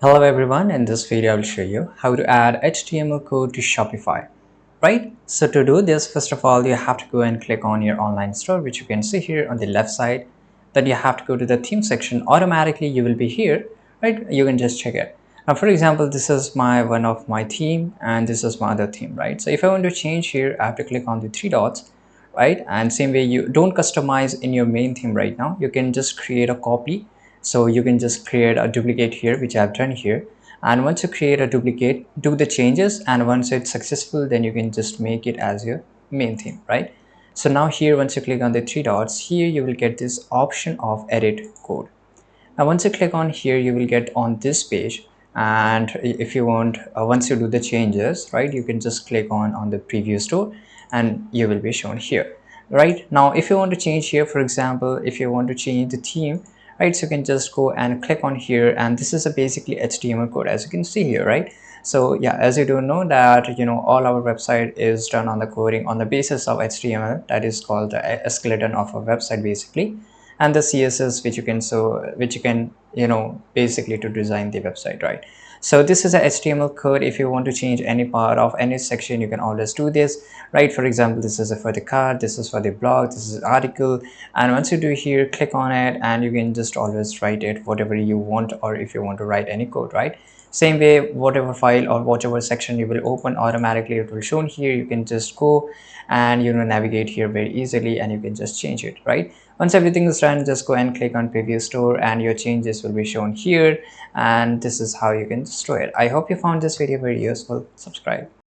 Hello everyone, in this video I will show you how to add HTML code to Shopify. Right? So to do this, first of all, you have to go and click on your online store, which you can see here on the left side. Then you have to go to the theme section. Automatically you will be here, right? You can just check it. Now, for example, this is one of my theme and this is my other theme, right? So if I want to change here, I have to click on the three dots, right? And same way, you don't customize in your main theme right now. You can just create a copy. So you can just create a duplicate here, which I've done here. And once you create a duplicate, do the changes, and once it's successful, then you can just make it as your main theme, right? So now here, once you click on the three dots here, you will get this option of edit code. Now once you click on here, you will get on this page, and if you want, once you do the changes, right, you can just click on the preview store and you will be shown here. Right now, if you want to change here, for example, if you want to change the theme, right, so you can just go and click on here, and this is a basically HTML code, as you can see here, right? So yeah, as you do know that all our website is done on the coding on the basis of HTML, that is called the skeleton of a website basically, and the css which you can basically to design the website, right? So this is a HTML code. If you want to change any part of any section, you can always do this, right? For example, this is for the card, this is for the blog, this is an article, and once you do here, click on it, and you can just always write it whatever you want, or if you want to write any code, right? Same way, whatever file or whatever section you will open, automatically it will shown here. You can just go and navigate here very easily, and you can just change it, right? Once everything is done, just go and click on preview store, and your changes will be shown here, and this is how you can store it. I hope you found this video very useful. Subscribe.